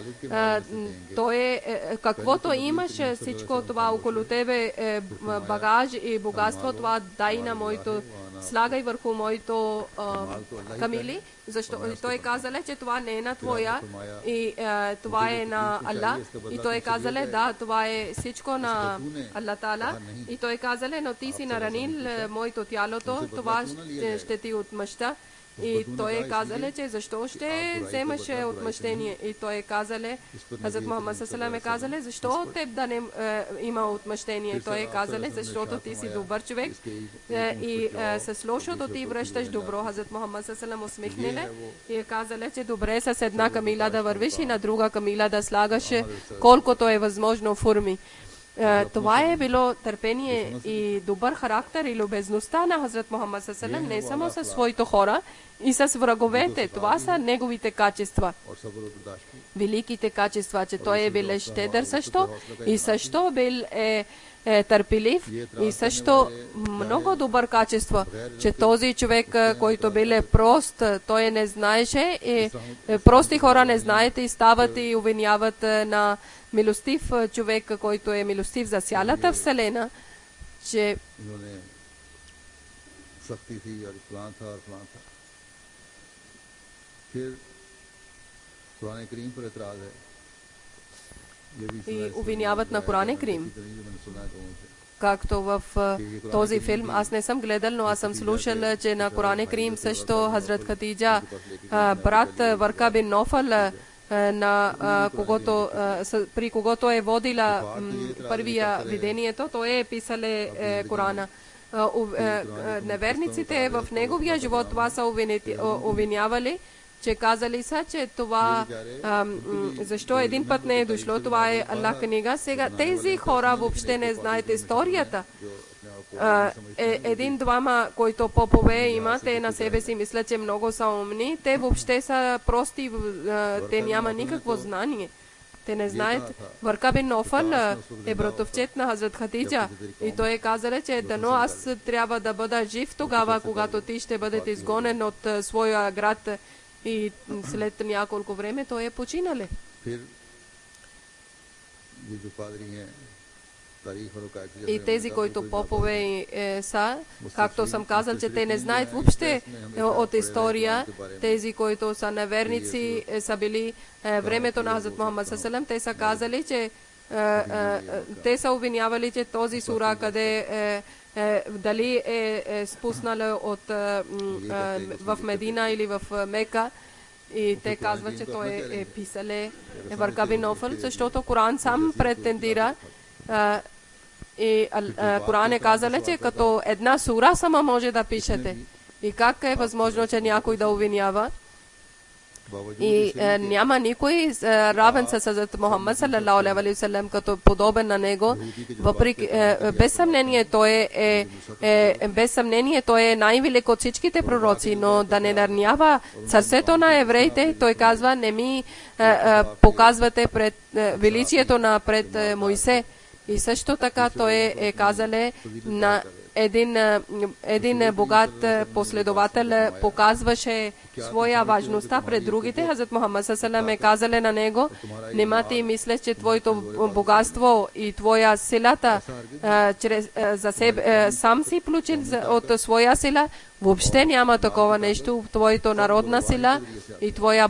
той каквото имаш всичко това около тебе, багаж и богатство, това дай на моето, слагай върху моето камили, защото той казал, че това не е на твоя и това е на Аллах. И той казал, да, това е всичко на Аллах Таала. И той казал, но ти си наранил моето тялото, това ще ти отмъща. И той е казал, че защо ще вземаш отмъщение? И той е казал, Хазрат Мухаммад салалалаху алейхи ва салям е казал, защо теб да не има отмъщение? И той е казал, защото ти си добър човек и с лошото ти връщаш добро. Хазрат Мухаммад салалалаху алейхи ва салям усмихнеле и е казал, че добре с една камила да вървиш и на друга камила да слагаш колкото е възможно форми. Това е било търпение и добър характер и любезността на Хазрат Мухаммад салалалаху алейхи ва салям не само със своите хора и с враговете. Това са неговите качества. Великите качества, че той е бил щедър също и също бил търпелив и също много добър качество, че този човек, който бил прост, той не знаеше и прости хора не знаете и стават и обвиняват на милостив човек, който е милостив за цялата вселена, че и обвиняват на Коран Крим. Както в този филм, аз не съм гледал, но аз съм слушал, че на Коран Крим също Хазрат Хадиджа, брат Варка бин Нофал, при когото е водила първия видението, той е писал Корана. Неверниците в неговия живот това са обвинявали, че казали са, че това защо един път не е дошло, това е Аллах книга. Сега тези хора въобще не знаят историята. Един-двама, които попове има, те на себе си мислят, че много са умни, те въобще са прости, те няма никакво знание. Те не знаят. Варка бин Нофал е братовчет на Хазрат Хадиджа и той е казал, че дано аз трябва да бъда жив тогава, когато ти ще бъдете изгонен от своя град. И след няколко време той е починале. И тези, които попове са, както съм казал, че те не знаят въобще от история, тези, които са неверници, са били времето на Хазрат Мухаммад салалалаху алейхи ва салям, те са казали, че те са обвинявали, че този сура, къде дали е спуснала в Медина или в Мека, и те казват, че той е писале Варка бин Нофал, защото Коран сам претендира и Коран е казал, че като една сура сама може да пишете. И как е възможно, че някой да обвинява? И няма никой равен с Хазрат Мухаммад саллалаху алейхи ва саллям като подобен на него. Въпреки без съмнение той е най-велик от всичките пророци, но да не наранява сърцето на евреите, той казва: не ми показвате пред величието на пред Моисе. И също така той е казал на един богат последовател показваше своя важността пред другите. Хазрат Мухаммад саллалаху е казали на него: нема ти мислиш, че твоето богатство и твоя силата за себе сам си получил от своя сила. Въобще няма такова нещо. Твоето народна сила и твоя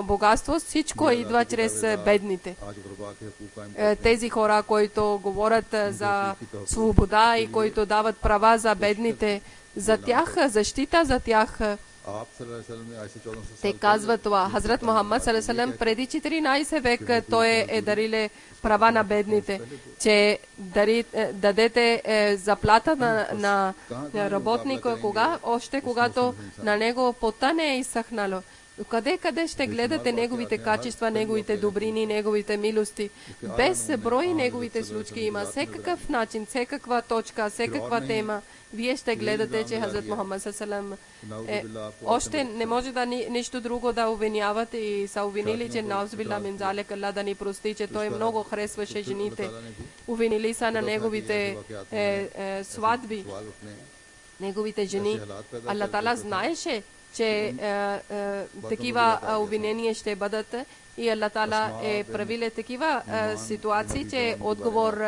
богатство, всичко идва чрез бедните. Тези хора, които говорят за свобода и които дават права за бедните, за тях, защита за тях. Те казват това. Хазрат Мухаммад саллалаху алейхи ва саллям преди 14 век той е дарил права на бедните, че дадете заплата на работника, още когато на него пота не е изсъхнало. Къде ще гледате неговите качества, неговите добрини, неговите милости? Без брой неговите случки има всекакъв начин, всекаква точка, всекаква тема. Вие ще гледате, че Хазрат Мухаммад саллалаху алейхи ва саллям още не може да нищо друго да обвиняват и са обвинили, че наузбилла мин залик, Аллах да ни прости, че той много харесваше жените. Обвинили са на неговите сватби, неговите жени. Аллах Таала знаеше, че такива обвинения ще бъдат и Аллах Таала е правил такива ситуации, че отговор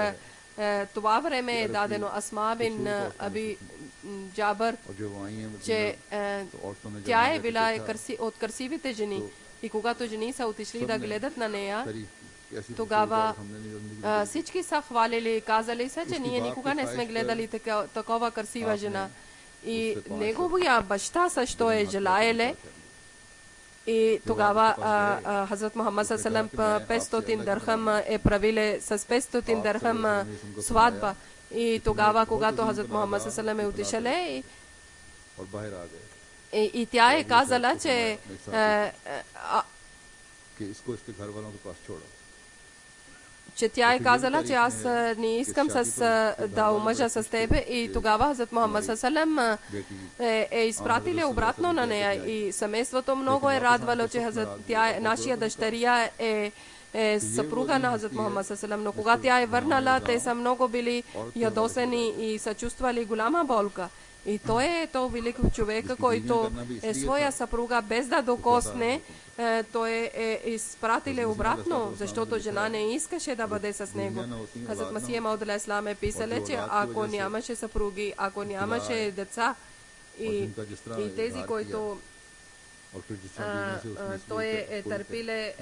това време е дадено. Асма бин Аби Джабър, че тя е била от красивите жени и когато жени са отишли да гледат на нея, тогава всички са хвалили и казали са, че ние никога не сме гледали такова красива жена. И неговия баща също е желаеле. И тогава Хазрат Мухаммад саллалаху алейхи ва саллям 500 дирхам е правиле с 500 дирхам сватба. И тогава, когато Хазрат Мухаммад саллалаху алейхи ва саллям е отишъл, и тя е казала, че тя е казала, че аз не искам да омъжа с тебе. И тогава Хазрат Мухаммад саллалаху алейхи ва саллям е изпратили обратно на нея. И семейството много е радвало, че нашия дъщеря е съпруга на Хазрат Мухаммад саллалаху алейхи ва саллям. Но когато тя е върнала, те са много били ядосени и са чувствали голяма болка. И той е то велико човека, който е своя съпруга без да докосне, той е изпратил обратно, защото жена не искаше да бъде с него. Хазрат Масих Мауд алейхи салам е писал, че ако нямаше съпруги, ако нямаше деца и тези, които той е търпиле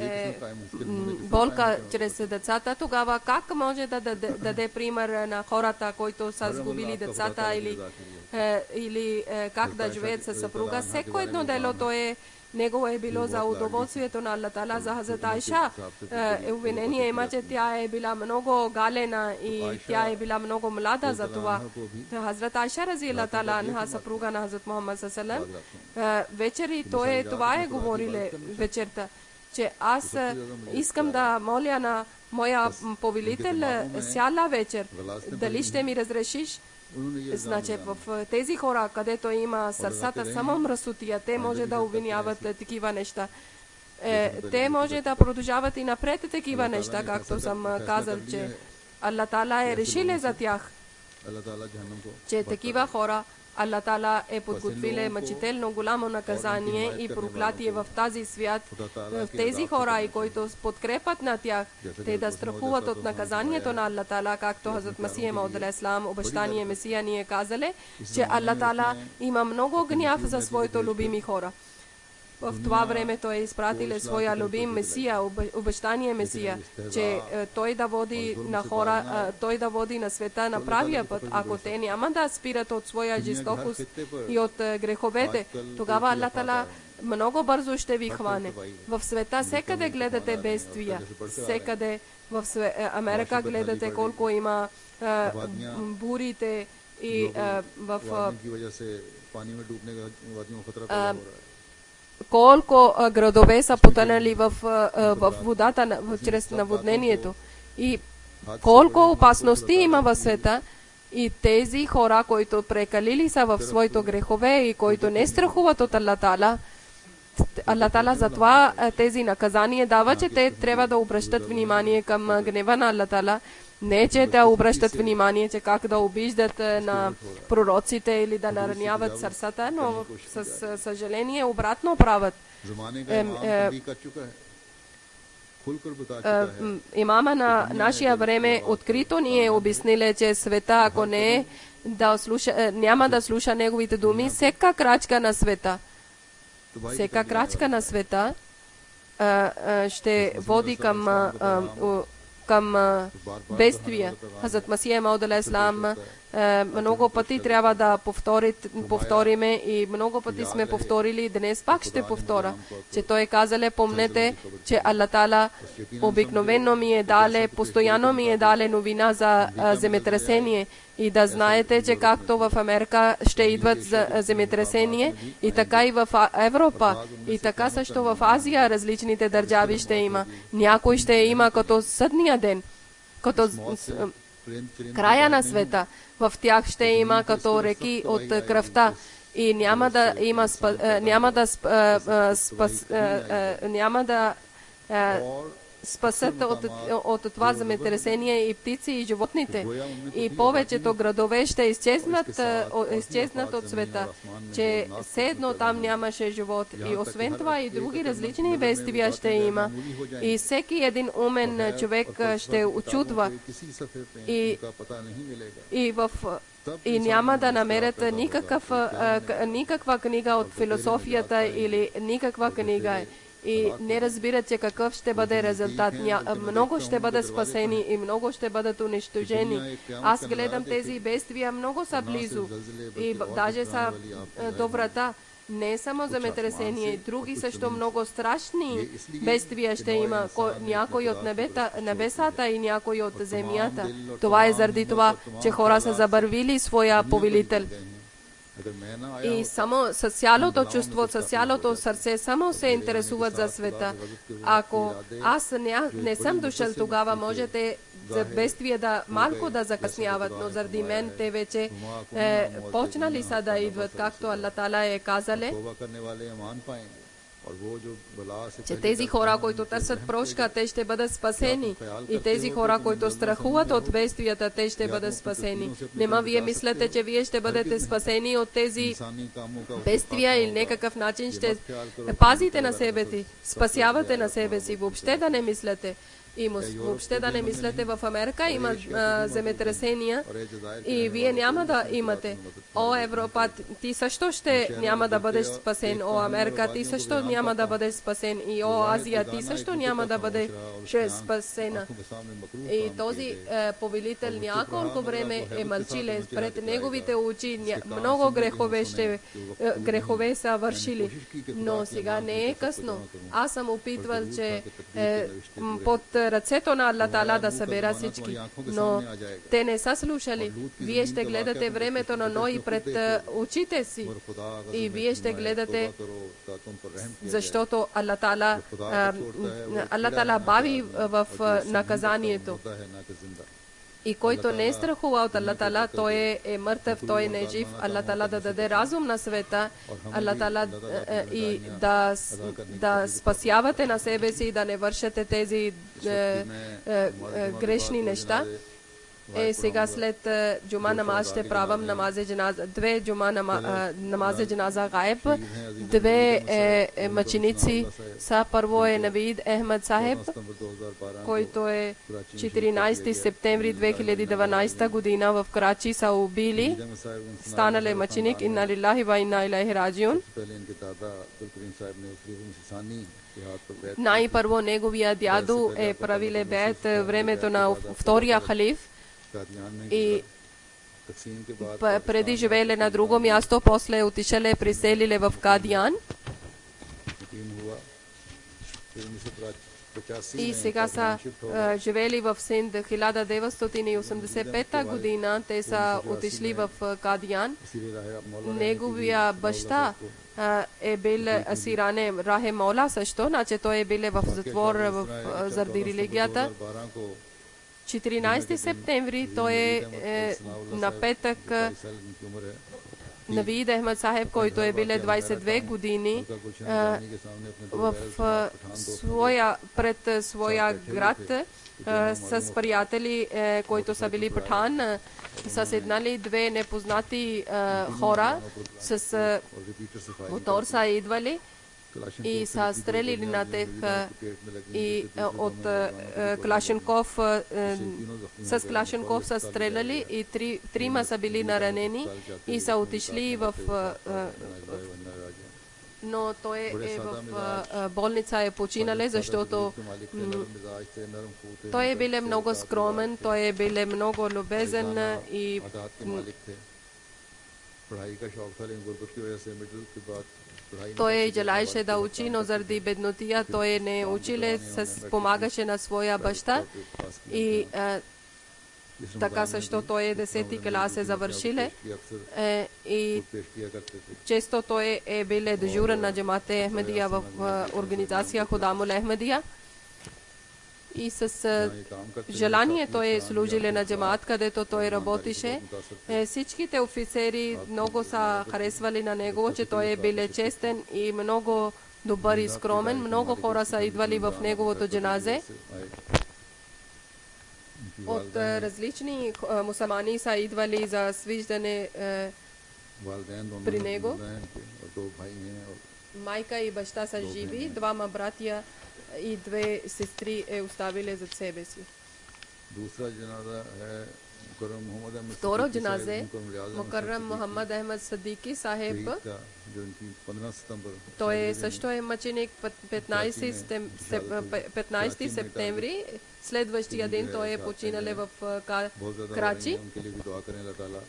болка чрез децата, тогава как може да даде пример на хората, които са сгубили децата или как да живеят със съпруга? Всеко едно дело него е било за удоволствието на Аллах Таала. За Хазрат Айша обвинение има, че тя е била много галена и тя е била много млада за това. Хазрат Айша разияллаху таала анха, съпруга на Хазрат Мухаммад саллалаху алейхи ва саллям, вечери това е говориле вечерта, че аз искам да моля на моя повелител цяла вечер, дали ще ми разрешиш? Значи в тези хора, където има сърцата само мръсотия, те може да обвиняват такива неща. Те може да продължават и напред такива неща, както съм казал, че Аллах Таала е решил за тях, че такива хора Аллах Таала е подготвил мъчително голямо наказание и проклятие в тази свят. В тези хора, и които подкрепят на тях, те да страхуват от наказанието на Аллах Таала, както Хазрат Масих Мауд алейхи салам, обещания Месия, ни е казали, че Аллах Таала има много гняв за своите любими хора. В това време той е изпратил своя любим Месия, обещания Месия, че той да води на хора, той да води на света на правия път. Ако те няма да спират от своя жестокост и от греховете, тогава Аллах Таала много бързо ще ви хване. В света всекъде гледате бедствия, всекъде в Америка гледате колко има бурите и колко градове са потънали в водата чрез наводнението и колко опасности има в света. И тези хора, които прекалили са в своите грехове и които не страхуват от Аллах Тала, затова тези наказания дава, че те трябва да обръщат внимание към гнева на Аллах Тала. Не, че да обръщат внимание, че как да обиждат на пророците или да нараняват сърцата, но с съжаление обратно правят. Имама на нашия време открито ни е обяснили, че света, ако не няма да слуша неговите думи, всяка крачка на света ще води към бедствия. Хазрат Масия Мауд алейхиссалам много пъти трябва да повториме и много пъти сме повторили, днес пак ще повторя, че той казале, помнете, че Аллах Тала обикновено ми е дале, постоянно ми е дале новина за земетресение и да знаете, че както в Америка ще идват земетресение и така и в Европа и така също в Азия различните държави ще има. Някой ще има като съдния ден, като края на света. В тях ще има като реки от кръвта и няма да спасат от това земетресение и птици и животните. И повечето градове ще изчезнат от света, че все едно там нямаше живот. И освен това и други различни бедствия ще има. И всеки един умен човек ще очудва. И няма да намерят никаква книга от философията или никаква книга. И не разбират, че какъв ще бъде резултат. Много ще бъдат спасени и много ще бъдат унищожени. Аз гледам тези бедствия, много са близо и даже са до врата. Не само земетресение, други също много страшни бедствия ще има. Някой от небесата и някой от земята. Това е заради това, че хора са забървили своя повелител. И само с цялото чувство, с цялото сърце само се интересуват за света. Ако аз не съм дошъл тогава, можете за бедствия малко да закъсняват, но заради мен те вече почнали са да идват, както Аллах Тала е казале, че тези хора, които търсят прошка, те ще бъдат спасени. И тези хора, които страхуват от бедствията, те ще бъдат спасени. Нема вие мислите, че вие ще бъдете спасени от тези бедствия или някакъв начин ще пазите на себе си, спасявате на себе си. Въобще да не мислите. И въобще да не мислете, в Америка има земетресения и вие няма да имате. О, Европа, ти също няма да бъдеш спасен. О, Америка, ти също няма да бъдеш спасен. И о, Азия, ти също няма да бъдеш спасена. И този повелител няколко време е мълчиле. Пред неговите очи много грехове са вършили. Но сега не е късно. Аз съм опитвал, че под ръцето на Аллах Тала да събера всички, но те не са слушали. Вие ще гледате времето на Ной пред очите си и вие ще гледате, защото Аллах Тала бави в наказанието. И който не е страхува от Аллах Тала, той е мъртъв, той не е жив. Аллах Тала да даде разум на света, Аллах Тала и да спасявате на себе си, да не вършате тези грешни неща. Сега след джума намаз ще правам намази джаназа. Две джума намази джаназа гаеб. Две мъченици са. Първо е Навид Ахмед Сахеб, който е 14 септември 2012 година в Карачи са убили. Станал е мъченик. Инна лилахи ва инна илайхи раджиун. Най-първо неговия дядо е правиле беят времето на втория халиф. И преди живееле на друго място, после отишеле приселиле в Кадиян. и сега са живели в Синд 1985 година. Те са отишли в Кадиян. Неговия баща е бил Асиране Рахе Мола също, значи той е бил в затвор заради религията. 14 септември той е на петък Навид Ахмед Сахеб, който е бил 22 години, пред своя град с приятели, които са били Патхан, са седнали две непознати хора с мотор са идвали и са стрелили на тях и от Клашенков с Клашенков са стреляли и трима са били наранени и са отишли в но той е в болница е починале, защото той е бил много скромен, той е бил много любезен и той желаеше да учи, но заради беднотия той не училе, помагаше на своя баща и така също той е 10-ти клас е завършиле и често той е бил дежурен на джамате Ахмедия в организация Ходамул Ахмедия и с желание той е служиле на джамат, където той работише. Всичките офицери много са харесвали на него, че той е бил честен и много добър и скромен. Много хора са идвали в неговото джаназе. От различни мусулмани са идвали за свиждане при него. Майка и баща са живи, двама братя и две сестри е оставили зад себе си. Второ джаназе Мукаррам Мухаммад Ахмед Садики Сахеб. Той също е мъченик 15 септември. Следващия ден той е починал в Крачи.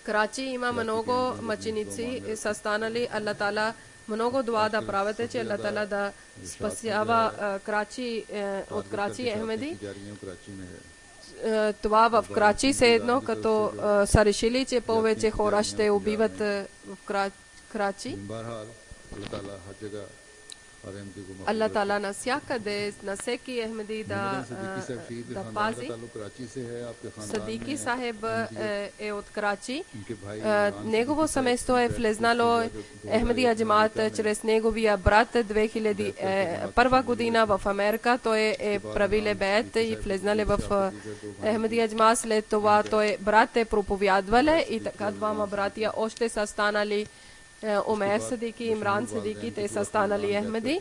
Крачи има много мъченици, са станали. Алла Тала много дуа да правите, че Алла Тала да спасява Крачи от Крачи Ахмеди. Това в Крачи се едно, като са решили, че повече хора ще убиват в Крачи. Алла Тала навсякъде, на всеки Ахмеди да пази. Садики Сахеб е от Крачи. Негово семейство е влезнало Ахмедия джамат чрез неговия брат 2001 година в Америка. Той е правиле беят и влезнали в Ахмедия джамат. След това той брат е проповядвале и така двама братия още са станали Умер Садики, Имран Садики, те са станали Ахмеди.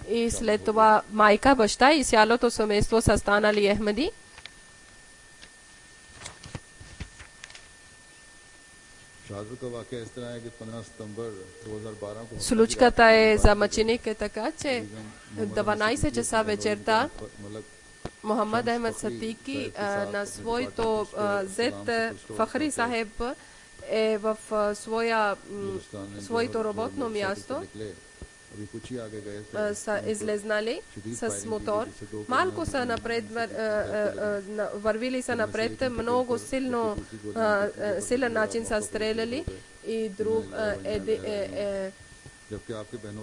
И след това майка, баща и цялото семейство са станали Ахмеди. Случката е за мъченик е така, че 12 часа вечерта Мухаммад Ахмед Садики на своето зет Фахри Сахеб е в своето работно място, са излезнали с мотор. Малко са напред, вървили са напред, много силен начин са стреляли и друг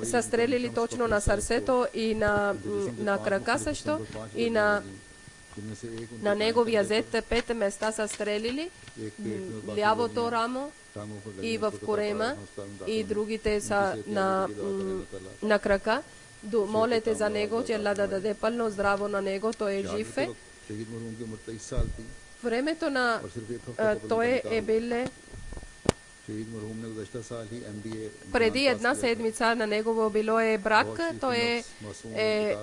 са стрелили точно на сърцето и на крака също и на неговия зет 5 места са стрелили, лявото рамо и в корема и другите са на крака. Молете за него, че Алла да даде пълно здраво на него, той е жив. Времето на той е бил преди една седмица на негово било е брак. Той е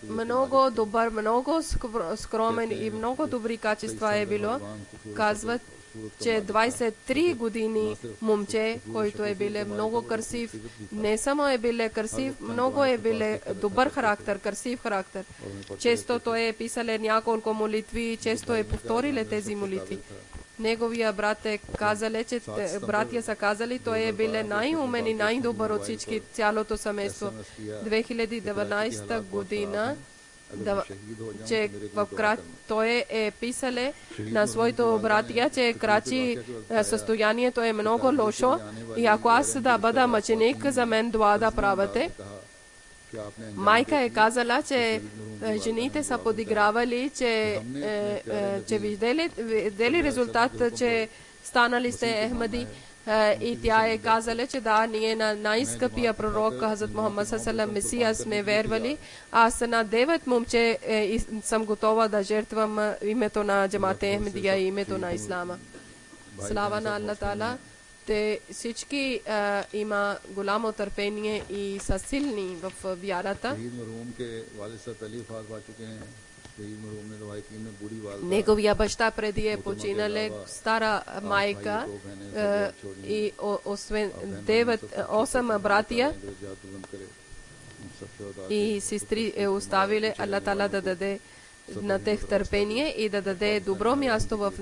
много добър, много скромен и много добри качества е било. Казват, че 23 години момче, който е бил много красив. Не само е бил красив, много е бил добър характер, красив характер. Често той е писал няколко молитви, често е повторил тези молитви. Неговия брат е казали, че братия са казали, той е бил най-умен и най-добър от всички, цялото семейство. 2019 година че той е писале на своите братия, че крачи състоянието е много лошо и ако аз да бъда мъченик, за мен дуа да правите. Майка е казала, че жените са подигравали, че видели резултат, че станали сте Ахмади. И тя е казала, че да, ние на най-скъпия пророк Хазрат Мухаммад ﷺ Месия сме вервали. Аз на 9 момче съм готова да жертвам името на Джамат Ахмадия и името на Ислама. Слава на Аллах Таала. Те всички има голямо търпение и са силни в вярата. Неговия баща преди е починале, стара майка и освен 8 братия и сестри е оставили. Аллах Таала да даде на тех търпение и да даде добро място в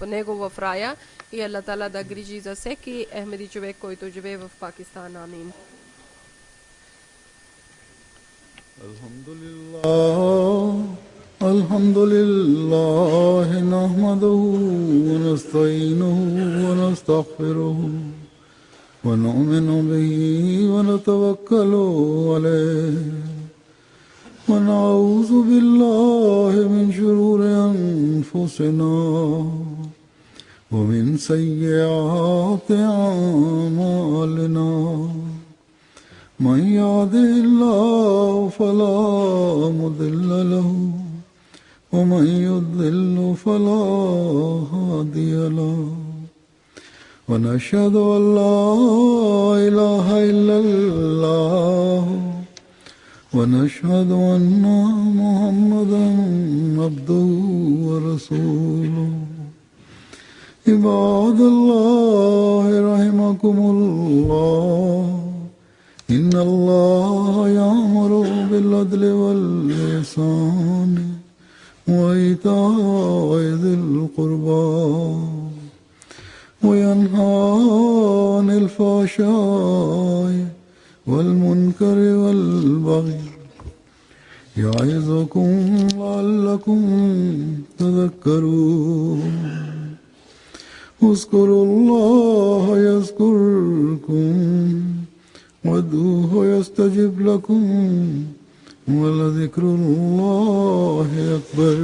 него в рая и Аллах Таала да грижи за всеки Ахмеди човек, който живее в Пакистан. Амин.
الحمد لله نحمده ونستعينه ونستغفره ونؤمن به ونتوكل عليه ونعوذ بالله من شرور أنفسنا ومن سيئات أعمالنا من يهده الله فلا مضل له ومن يضلل فلا هادي له ونشهد أن لا إله إلا الله ونشهد أن محمدا عبده ورسوله عباد الله رحمكم الله إن الله يأمر بالعدل والإحسان وإيتاء ذي القربى وينهى عن الفحشاء والمنكر والبغي يعظكم لعلكم تذكرون اذكروا الله يذكركم وادعوه يستجب لكم ولذكر الله أكبر.